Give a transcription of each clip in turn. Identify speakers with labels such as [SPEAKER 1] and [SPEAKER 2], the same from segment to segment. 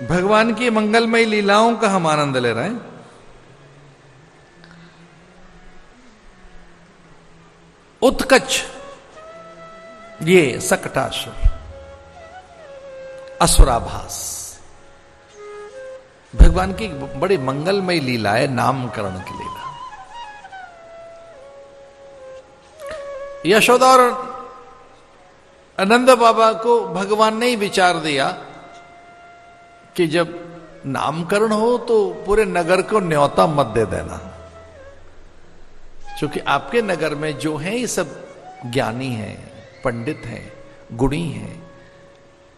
[SPEAKER 1] भगवान की मंगलमय लीलाओं का हम आनंद ले रहे हैं। उत्कच, ये सकटासुर, असुराभास, भगवान की बड़ी मंगलमय लीला है, नामकरण की लीला। यशोदा और आनंद बाबा को भगवान ने ही विचार दिया कि जब नामकरण हो तो पूरे नगर को न्योता मत दे देना, क्योंकि आपके नगर में जो हैं ये सब ज्ञानी हैं, पंडित हैं, गुणी हैं,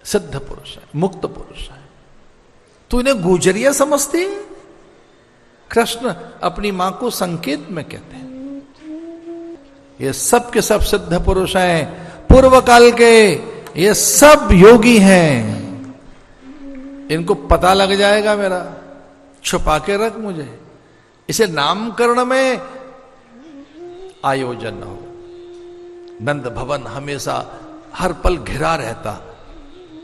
[SPEAKER 1] सिद्ध पुरुष है, मुक्त पुरुष है, तो इन्हें गुजरिया समझते हैं। कृष्ण अपनी मां को संकेत में कहते हैं ये सब के सब सिद्ध पुरुष हैं, पूर्व काल के, ये सब योगी हैं, इनको पता लग जाएगा मेरा, छुपा के रख मुझे। इसे नामकरण में आयोजन न हो। नंद भवन हमेशा हर पल घिरा रहता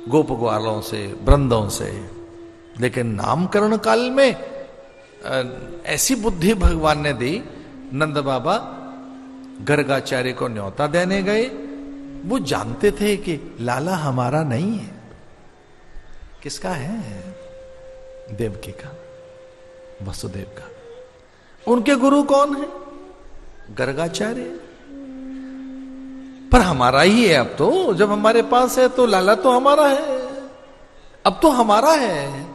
[SPEAKER 1] गोप ग्वालों से, वृंदों से, लेकिन नामकरण काल में ऐसी बुद्धि भगवान ने दी। नंद बाबा गर्गाचार्य को न्योता देने गए। वो जानते थे कि लाला हमारा नहीं है, किसका है? देवकी का, वसुदेव का। उनके गुरु कौन है? गर्गाचार्य। पर हमारा ही है अब तो, जब हमारे पास है तो लाला तो हमारा है, अब तो हमारा है,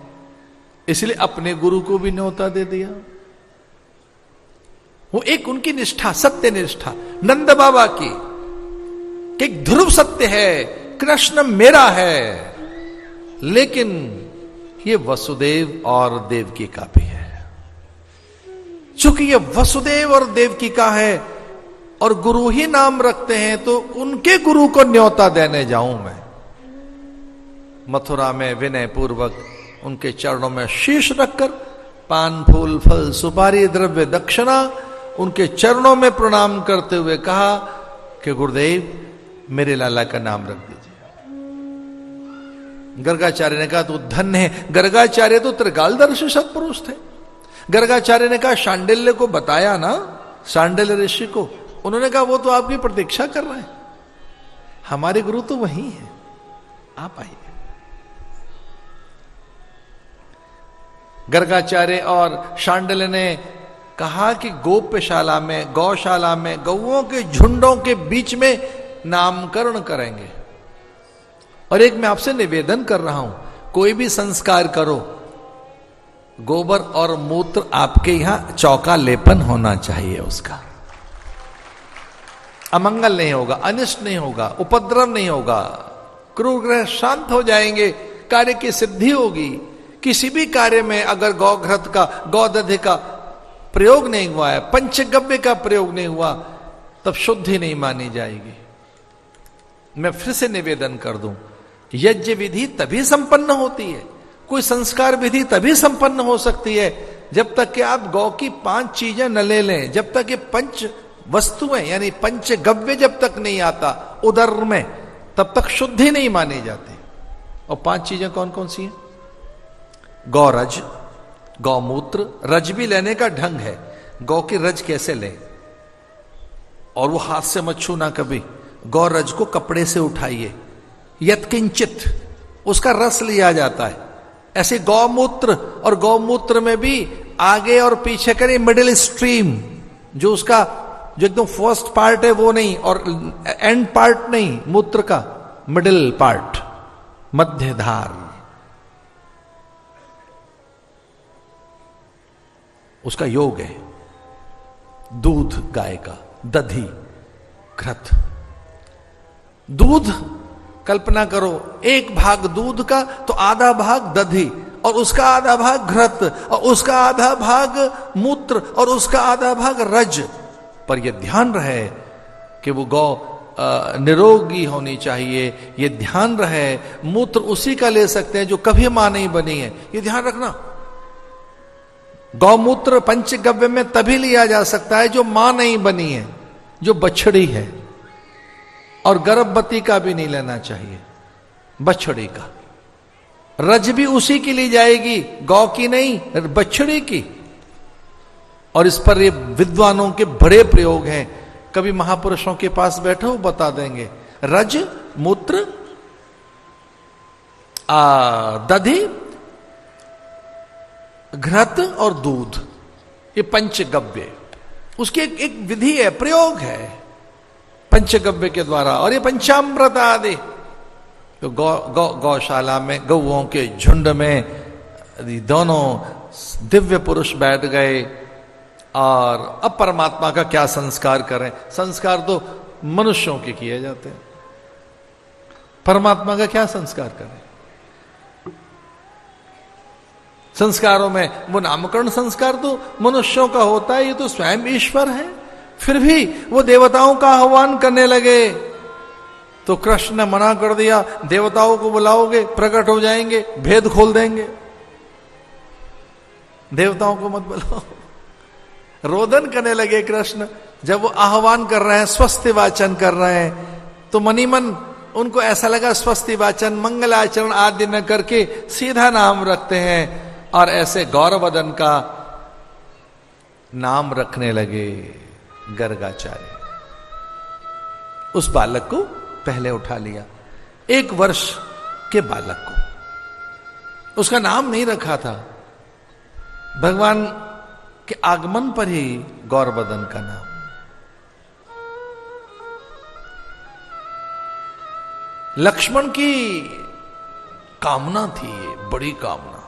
[SPEAKER 1] इसलिए अपने गुरु को भी न्योता दे दिया। वो एक उनकी निष्ठा, सत्य निष्ठा नंद बाबा की, कि एक ध्रुव सत्य है, कृष्ण मेरा है, लेकिन ये वसुदेव और देवकी का भी है। चूंकि ये वसुदेव और देवकी का है और गुरु ही नाम रखते हैं, तो उनके गुरु को न्योता देने जाऊं मैं। मथुरा में विनय पूर्वक उनके चरणों में शीश रखकर पान फूल फल सुपारी द्रव्य दक्षिणा उनके चरणों में प्रणाम करते हुए कहा कि गुरुदेव मेरे लाला का नाम रख दीजिए। गर्गाचार्य ने कहा तू धन्य है। गर्गाचार्य तो त्रिकालदर्शी सत्पुरुष थे। गर्गाचार्य ने कहा शांडिल्य को बताया ना, शांडिल्य ऋषि को, उन्होंने कहा वो तो आपकी प्रतीक्षा कर रहे हैं, हमारे गुरु तो वही हैं, आप आइए। गर्गाचार्य और शांडिल्य ने कहा कि गोप्यशाला में, गौशाला में, गौओं के झुंडों के बीच में नामकरण करेंगे। और एक मैं आपसे निवेदन कर रहा हूं, कोई भी संस्कार करो, गोबर और मूत्र आपके यहां चौका लेपन होना चाहिए, उसका अमंगल नहीं होगा, अनिष्ट नहीं होगा, उपद्रव नहीं होगा, क्रूर ग्रह शांत हो जाएंगे, कार्य की सिद्धि होगी। किसी भी कार्य में अगर गौघृत का, गौदधि का प्रयोग नहीं हुआ है, पंचगव्य का प्रयोग नहीं हुआ, तब शुद्धि नहीं मानी जाएगी। मैं फिर से निवेदन कर दूं, यज्ञ विधि तभी संपन्न होती है, कोई संस्कार विधि तभी संपन्न हो सकती है जब तक कि आप गौ की 5 चीजें न ले लें, जब तक ये पंच वस्तुएं यानी पंचगव्य जब तक नहीं आता उदर में, तब तक शुद्धि नहीं मानी जाती। और 5 चीजें कौन कौन सी हैं? गौरज, गौमूत्र, रज भी लेने का ढंग है, गौ की रज कैसे लें, और वो हाथ से मत छूना कभी। गौरज को कपड़े से उठाइए, यत्किंचित उसका रस लिया जाता है। ऐसे गौमूत्र, और गौमूत्र में भी आगे और पीछे करें मिडिल स्ट्रीम, जो उसका जो एकदम फर्स्ट पार्ट है वो नहीं, और एंड पार्ट नहीं, मूत्र का मिडिल पार्ट, मध्य धार, उसका योग है। दूध गाय का, दधी, घृत। दूध कल्पना करो, एक भाग दूध का तो आधा भाग दधी, और उसका आधा भाग घृत, और उसका आधा भाग मूत्र, और उसका आधा भाग रज। पर यह ध्यान रहे कि वो गौ निरोगी होनी चाहिए, ये ध्यान रहे मूत्र उसी का ले सकते हैं जो कभी मां नहीं बनी है, ये ध्यान रखना। गौमूत्र पंचगव्य में तभी लिया जा सकता है जो मां नहीं बनी है, जो बछड़ी है, और गर्भवती का भी नहीं लेना चाहिए, बछड़ी का। रज भी उसी की ली जाएगी, गौ की नहीं, बछड़ी की। और इस पर ये विद्वानों के बड़े प्रयोग हैं। कभी महापुरुषों के पास बैठो बता देंगे। रज मूत्र, दधि, घृत और दूध, ये पंचगव्य, उसकी एक विधि है, प्रयोग है पंचगव्य के द्वारा। और ये पंचामृत आदि तो गौशाला में गौओं के झुंड में दोनों दिव्य पुरुष बैठ गए और अब परमात्मा का क्या संस्कार करें। संस्कार तो मनुष्यों के किए जाते हैं, परमात्मा का क्या संस्कार करें। संस्कारों में वो नामकरण संस्कार तो मनुष्यों का होता है, ये तो स्वयं ईश्वर है। फिर भी वो देवताओं का आह्वान करने लगे तो कृष्ण ने मना कर दिया, देवताओं को बुलाओगे प्रकट हो जाएंगे, भेद खोल देंगे, देवताओं को मत बुलाओ। रोदन करने लगे कृष्ण। जब वो आह्वान कर रहे हैं, स्वस्ति वाचन कर रहे हैं, तो मनी मन उनको ऐसा लगा स्वस्ति वाचन मंगलाचरण आदि न करके सीधा नाम रखते हैं, और ऐसे गौरवदन का नाम रखने लगे गर्गाचार्य। उस बालक को पहले उठा लिया, 1 वर्ष के बालक को। उसका नाम नहीं रखा था, भगवान के आगमन पर ही गौरवदन का नाम। लक्ष्मण की कामना थी, बड़ी कामना,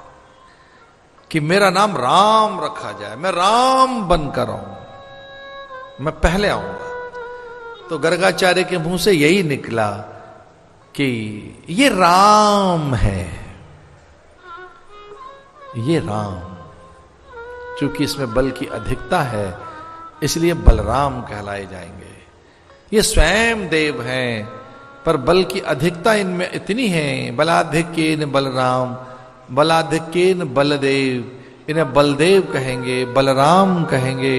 [SPEAKER 1] कि मेरा नाम राम रखा जाए, मैं राम बनकर आऊं, मैं पहले आऊंगा। तो गर्गाचार्य के मुंह से यही निकला कि ये राम है, ये राम। चूंकि इसमें बल की अधिकता है इसलिए बलराम कहलाए जाएंगे। ये स्वयं देव हैं, पर बल की अधिकता इनमें इतनी है, बलाधिक्येन बलराम, बलाधिक्येन बलदेव, इन्हें बलदेव कहेंगे, बलराम कहेंगे।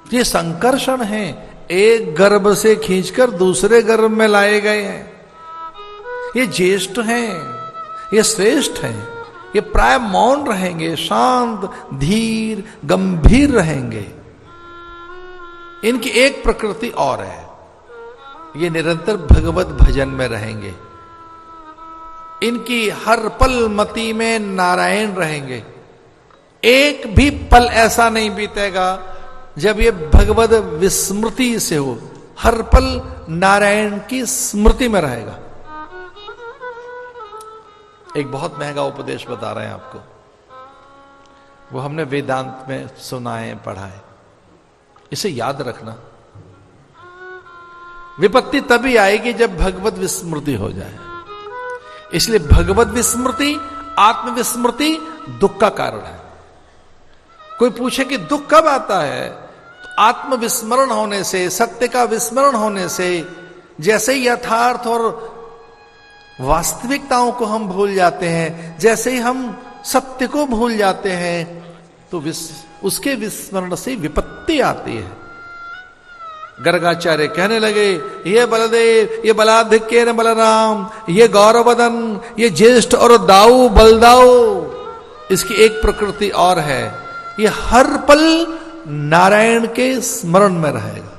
[SPEAKER 1] ये संकर्षण है, एक गर्भ से खींचकर दूसरे गर्भ में लाए गए हैं। ये ज्येष्ठ हैं, ये श्रेष्ठ हैं, ये प्राय मौन रहेंगे, शांत धीर गंभीर रहेंगे। इनकी एक प्रकृति और है, ये निरंतर भगवत भजन में रहेंगे। इनकी हर पल मति में नारायण रहेंगे। एक भी पल ऐसा नहीं बीतेगा जब ये भगवत विस्मृति से हो, हर पल नारायण की स्मृति में रहेगा। एक बहुत महंगा उपदेश बता रहे हैं आपको, वो हमने वेदांत में सुना है, पढ़ा है, इसे याद रखना। विपत्ति तभी आएगी जब भगवत विस्मृति हो जाए। इसलिए भगवत विस्मृति, आत्मविस्मृति दुख का कारण है। कोई पूछे कि दुख कब आता है, तो आत्मविस्मरण होने से, सत्य का विस्मरण होने से। जैसे ही यथार्थ और वास्तविकताओं को हम भूल जाते हैं, जैसे ही हम सत्य को भूल जाते हैं, तो उसके विस्मरण से विपत्ति आती है। गर्गाचार्य कहने लगे, ये बलदेव, ये बलाधिक्य न बलराम, ये गौरवदन, ये ज्येष्ठ और दाऊ बलदाऊ, इसकी एक प्रकृति और है, ये हर पल नारायण के स्मरण में रहेगा।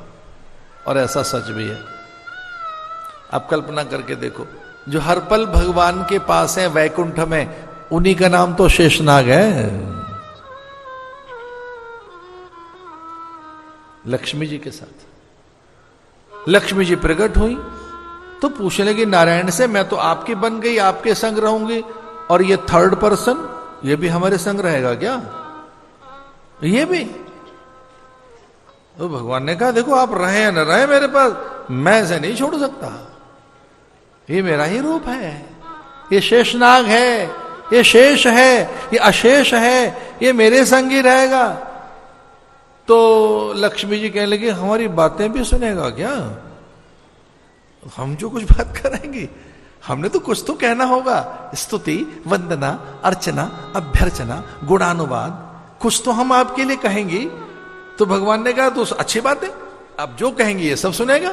[SPEAKER 1] और ऐसा सच भी है। आप कल्पना करके देखो, जो हर पल भगवान के पास है वैकुंठ में, उन्हीं का नाम तो शेषनाग है। लक्ष्मी जी के साथ लक्ष्मी जी प्रकट हुई तो पूछने लगी नारायण से, मैं तो आपकी बन गई, आपके संग रहूंगी, और ये थर्ड पर्सन, ये भी हमारे संग रहेगा क्या? ये भी? तो भगवान ने कहा, देखो आप रहे या न रहे मेरे पास, मैं इसे नहीं छोड़ सकता, ये मेरा ही रूप है, ये शेषनाग है, ये शेष है, ये अशेष है, ये मेरे संग ही रहेगा। तो लक्ष्मी जी कहने लगी, हमारी बातें भी सुनेगा क्या? हम जो कुछ बात करेंगे, हमने तो कुछ तो कहना होगा, स्तुति, वंदना, अर्चना, अभ्यर्चना, गुणानुवाद, कुछ तो हम आपके लिए कहेंगे। तो भगवान ने कहा, तो अच्छी बात है, अब जो कहेंगे ये सब सुनेगा।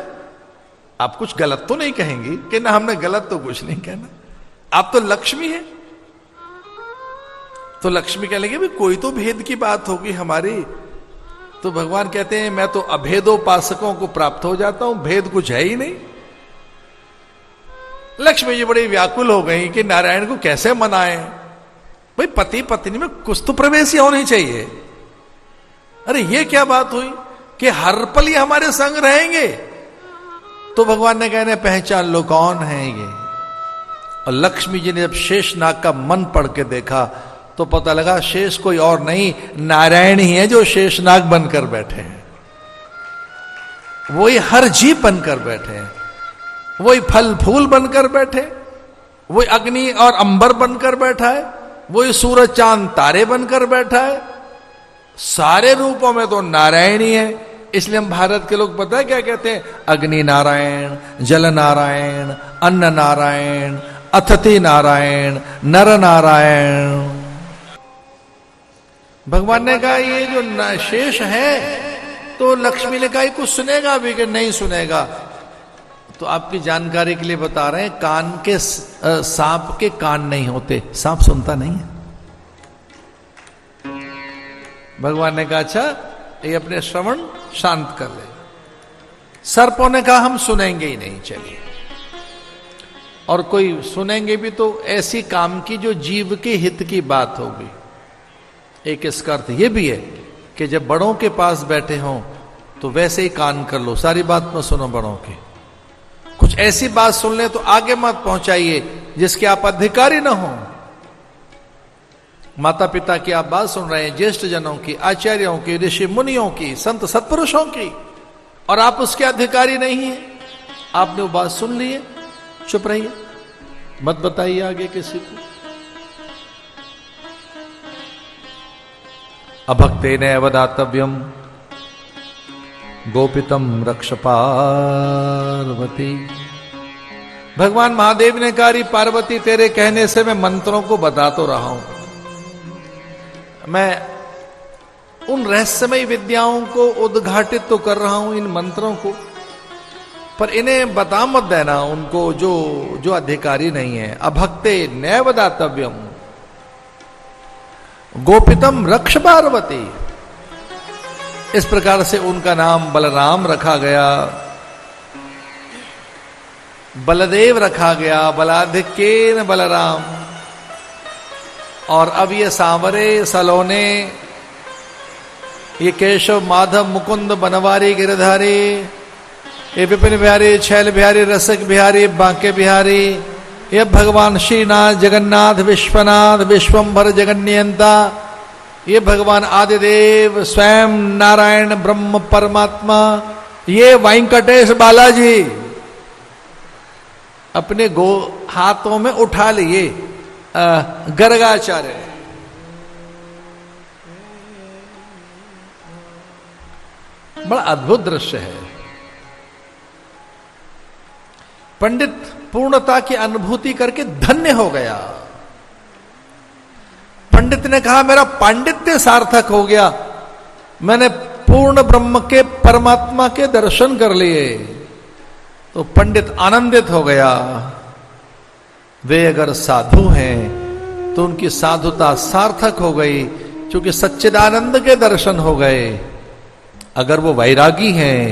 [SPEAKER 1] आप कुछ गलत तो नहीं कहेंगी कि ना हमने गलत तो कुछ नहीं कहना, आप तो लक्ष्मी है। तो लक्ष्मी कह लेंगे भी कोई तो भेद की बात होगी हमारी। तो भगवान कहते हैं मैं तो अभेदोपासकों को प्राप्त हो जाता हूं, भेद कुछ है ही नहीं। लक्ष्मी जी बड़ी व्याकुल हो गई कि नारायण को कैसे मनाएं। भाई पति पत्नी में कुछ तो प्रवेश होनी चाहिए। अरे ये क्या बात हुई कि हर पल ये हमारे संग रहेंगे। तो भगवान ने कहने पहचान लो कौन है ये। और लक्ष्मी जी ने जब शेषनाग का मन पढ़ के देखा तो पता लगा शेष कोई और नहीं, नारायण ही है जो शेषनाग बनकर बैठे हैं। वही हर जीव बनकर बैठे हैं, वही फल फूल बनकर बैठे, वही अग्नि और अंबर बनकर बैठा है, वही सूरज चांद तारे बनकर बैठा है। सारे रूपों में तो नारायण ही है। इसलिए हम भारत के लोग पता है क्या कहते हैं? अग्नि नारायण, जल नारायण, अन्न नारायण, अतिथि नारायण, नर नारायण। भगवान ने कहा ये जो शेष है, तो लक्ष्मी ने कहा कुछ सुनेगा भी कि नहीं सुनेगा। तो आपकी जानकारी के लिए बता रहे हैं, कान के सांप के कान नहीं होते, सांप सुनता नहीं है। भगवान ने कहा अच्छा ये अपने श्रवण शांत कर ले। सर्पों ने कहा हम सुनेंगे ही नहीं, चलिए। और कोई सुनेंगे भी तो ऐसी काम की जो जीव के हित की बात होगी। एक इसका अर्थ यह भी है कि जब बड़ों के पास बैठे हों तो वैसे ही कान कर लो, सारी बात मत सुनो बड़ों की। कुछ ऐसी बात सुन ले तो आगे मत पहुंचाइए जिसके आप अधिकारी ना हो। माता पिता की आप बात सुन रहे हैं, ज्येष्ठ जनों की, आचार्यों की, ऋषि मुनियों की, संत सत्पुरुषों की, और आप उसके अधिकारी नहीं हैं। आपने वो बात सुन ली है, चुप रहिए, मत बताइए आगे किसी को। अभक्तेन एव दातव्यम गोपितम रक्ष पार्वती। भगवान महादेव ने कहा पार्वती तेरे कहने से मैं मंत्रों को बता तो रहा हूं, मैं उन रहस्यमय विद्याओं को उद्घाटित तो कर रहा हूं, इन मंत्रों को, पर इन्हें बता मत देना उनको जो अधिकारी नहीं है। अभक्ते नैव दातव्यम गोपितम रक्ष पार्वती। इस प्रकार से उनका नाम बलराम रखा गया, बलदेव रखा गया, बलाधिक्येन बलराम। और अब ये सांवरे सलोने, ये केशव माधव मुकुंद बनवारी गिरधारी, ये विपिन बिहारी, छैल बिहारी, रसिक बिहारी, बांके बिहारी, ये भगवान श्रीनाथ, जगन्नाथ, विश्वनाथ, विश्वंभर जगन्नियंता, ये भगवान आदिदेव, स्वयं नारायण ब्रह्म परमात्मा, ये वेंकटेश बालाजी अपने हाथों में उठा लिए गर्गाचार्य। बड़ा अद्भुत दृश्य है। पंडित पूर्णता की अनुभूति करके धन्य हो गया। पंडित ने कहा मेरा पांडित्य सार्थक हो गया, मैंने पूर्ण ब्रह्म के परमात्मा के दर्शन कर लिए। तो पंडित आनंदित हो गया। वे अगर साधु हैं तो उनकी साधुता सार्थक हो गई, क्योंकि सच्चिदानंद के दर्शन हो गए। अगर वो वैरागी हैं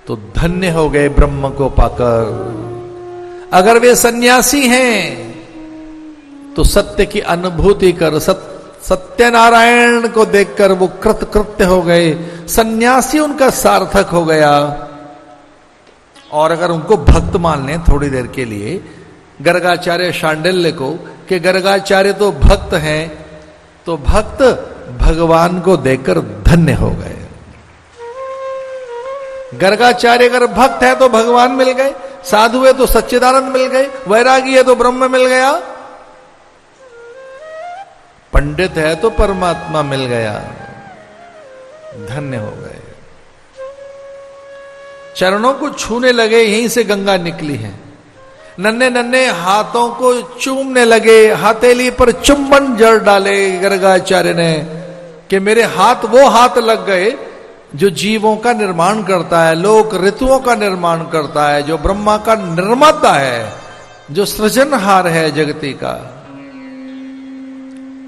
[SPEAKER 1] तो धन्य हो गए ब्रह्म को पाकर। अगर वे सन्यासी हैं तो सत्य की अनुभूति कर सत्यनारायण को देखकर वो कृतकृत्य हो गए, सन्यासी उनका सार्थक हो गया। और अगर उनको भक्त मान लें थोड़ी देर के लिए, गर्गाचार्य शांडिल्य को, कि गर्गाचार्य तो भक्त हैं, तो भक्त भगवान को देखकर धन्य हो गए। गर्गाचार्य अगर भक्त है तो भगवान मिल गए, साधु है तो सच्चिदानंद मिल गए, वैरागी है तो ब्रह्म मिल गया, पंडित है तो परमात्मा मिल गया, धन्य हो गए। चरणों को छूने लगे, यहीं से गंगा निकली है। नन्हे नन्हे हाथों को चूमने लगे, हथेली पर चुंबन जड़ डाले गर्गाचार्य ने, कि मेरे हाथ वो हाथ लग गए जो जीवों का निर्माण करता है, लोक ऋतुओं का निर्माण करता है, जो ब्रह्मा का निर्माता है, जो सृजनहार है जगती का,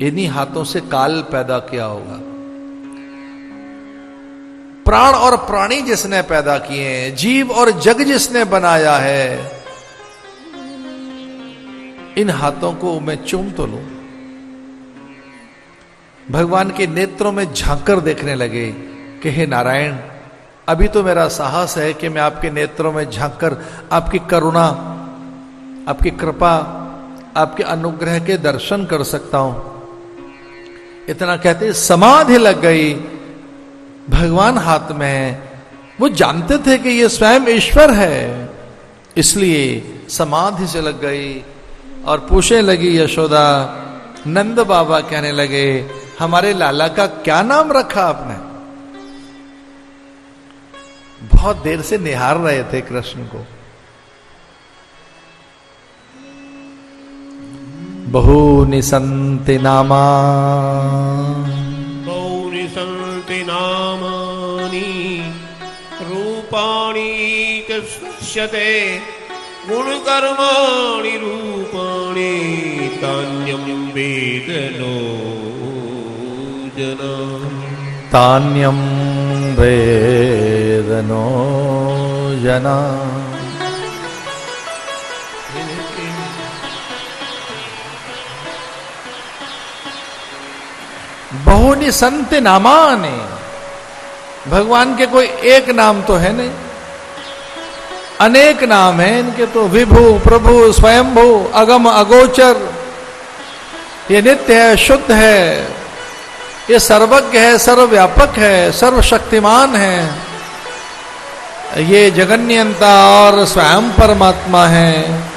[SPEAKER 1] इन्हीं हाथों से काल पैदा किया होगा। प्राण और प्राणी जिसने पैदा किए हैं, जीव और जग जिसने बनाया है, इन हाथों को मैं चूम तो लूं। भगवान के नेत्रों में झांककर देखने लगे कि हे नारायण, अभी तो मेरा साहस है कि मैं आपके नेत्रों में झांककर आपकी करुणा, आपकी कृपा, आपके अनुग्रह के दर्शन कर सकता हूं। इतना कहते समाधि लग गई। भगवान हाथ में है, वो जानते थे कि ये स्वयं ईश्वर है, इसलिए समाधि से लग गई। और पूछने लगी यशोदा, नंद बाबा कहने लगे, हमारे लाला का क्या नाम रखा आपने? बहुत देर से निहार रहे थे कृष्ण को। बहुनि सन्ति नामा,
[SPEAKER 2] बहुनि सन्ति नामानि रूपाणि च दृश्यते गुणकर्माणि रूपाणि तान्यं वेद नो जना।
[SPEAKER 1] तान्यं वेद नो जना। बहुनि सन्ति नामानि, भगवान के कोई एक नाम तो है नहीं, अनेक नाम है इनके तो। विभु, प्रभु, स्वयंभू, अगम अगोचर, ये नित्य है, शुद्ध है, ये सर्वज्ञ है, सर्वव्यापक है, सर्वशक्तिमान है, ये जगन्यंता और स्वयं परमात्मा है।